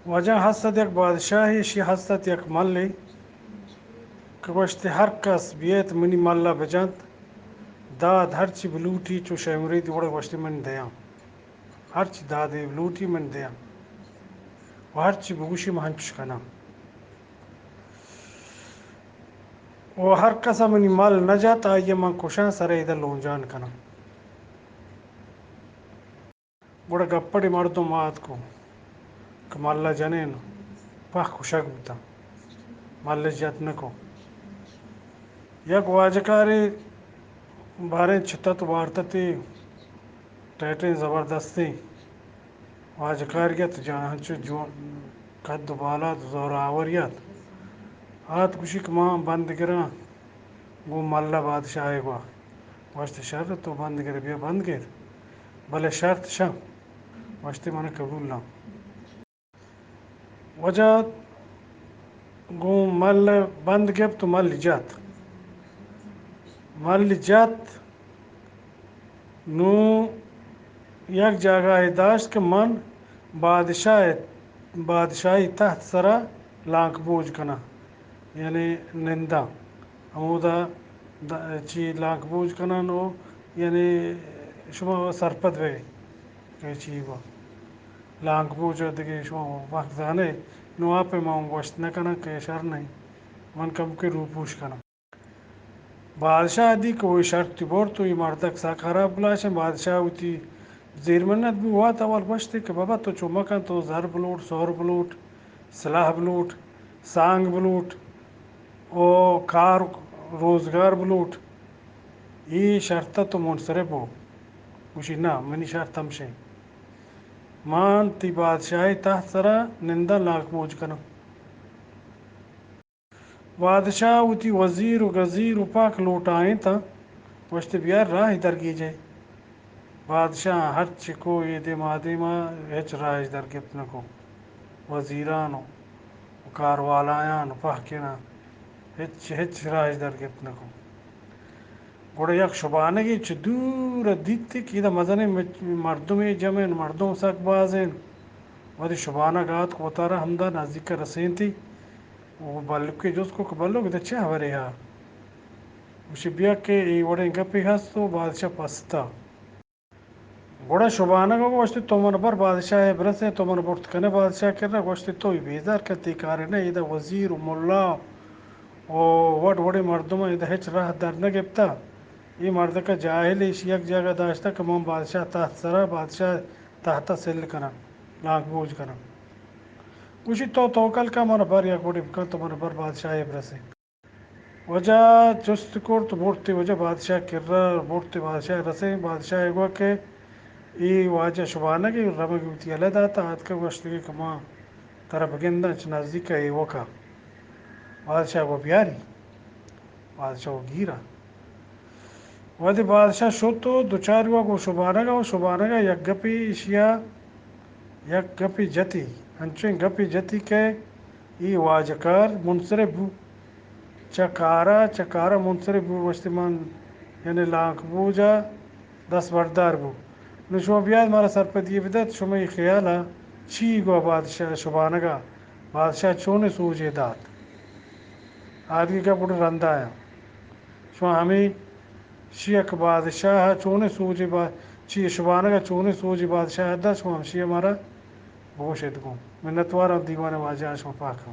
وجہ حسد یک بادشاہی شی حسد یک ملی کہ گوشت ہر کس بیت منی ملا بجنت داد ہرچی بلوٹی چو شیمری دی وڑے گوشت من دیاں ہرچی دادے بلوٹی من دیاں و ہرچی بگوشی مہنچ کنا و ہر کسا منی مال نجات آئیے من کشاں سرے ادھر لونجان کنا گوڑا گپڑی مردم مات کو کہ ملا جنین پاک کشک بتا مال جت نکو یک واجکاری باریں چھتت وارتتی ٹیٹیں زبردستی واجکاریت جہاں جو قد بالا زور آوریت آت کشک ماں بند گراں گو ملا بادشاہ گوا واشت شر تو بند گر بیا بند گر بلے شرط شاں واشتی من قبول نہ وجہ گو مل بند گپ تو مل جات نو یک جگہ داشت کہ من بادشاہی تحت سرا لانک بوجھ کنا یعنی نندا ہمودا چی لانک بوجھ کنا نو یعنی شما سرپد وے کہ چی با لانک بوجھ دیگه شما وقت زانے نو آپ ماں گوشت نہ کنا کہ شر نہیں من کم کے رو پوش کنا بادشاہ دی کہ وہی شرط تی بور تو یہ مردک سا خراب گلاشن بادشاہ ہوتی زیر منت بھی ہوا تھا اور گوشتے کہ بابا تو چمکن تو زر بلوٹ سور بلوٹ سلاح بلوٹ سانگ بلوٹ او کار روزگار بلوٹ یہ شرطہ تو منصرف ہو گوشی نا منی شرط ہمشے مان تی بادشاہی تحت سرا نندہ لاکھ بوجھ کنا بادشاہ ہوتی وزیر و گزیر و پاک لوٹ آئیں تھا گوشتے بیار راہ درگی جائے بادشاہ ہر چکو یہ دے مادے ماں ہچ راہ درگت نکو وزیرانو کاروالایان پاکینا ہچ راہ درگت نکو گوڑا یک شبانگی چھ دور دیتی کہ دا مزنے مردمی جمعین مردم سک بازین ودی شبانگ آت کو اتارا ہمدا نزدیک رسین تھی وہ بلک کے جس کو بلو کہ چھ ہورے ہاں اسی بیا کہ ای وڑے گپی ہست تو بادشاہ پستا گوڑا شبانگا گوشتی تو من بر بادشاہ برسے تو من برت کنے بادشاہ کرنا گوشتی تو بیزار کتی کارنا ایدہ وزیر و ملا او وڑ وڑی مردم ایدہ ہچ راہ در نگپتا یہ مرد کا جاہل اس یک جگہ داشتا کہ من بادشاہ تحت سرا بادشاہ تحت سل کنا لانک بوجھ کنا کچھ تو توکل کا من بر یک وڑی بکن تو من بر بادشاہ برسے وجہ چست کورت بورتی وجہ بادشاہ کر رہا بورتی بادشاہ رسے بادشاہ گوا کہ ای واجہ شبانہ کی رمگی ہوتی علیہ داتا آت کا گوشتگی کہ ماں ترہ بگندہ چھ نزدیک کا ای وکا بادشاہ کو بیاری بادشاہ کو گیرا ودی بادشاہ شوتو دوچاروا کو شبانگا و شبانگا یک گپی اشیا یک گپی جتی ہنچویں گپی جتی کہ ای واجکار منصرف بو چکارا منصرف بو وشتی من یعنی لانک بوجا دس بردار بو نو شما بیاد مارا سرپدی بدت شما ای خیالا چی گو بادشاہ شبانگا بادشاہ چونے سوجے داد آدمی کا بڑھ رندہ ہے شما ہمیں شیعہ بادشاہ چونے سوجے چی شبانگا چونے سوجے بادشاہ دا شما ہمشی ہمارا گوشت گو منتوارا دیوانا واجہ شما پاکم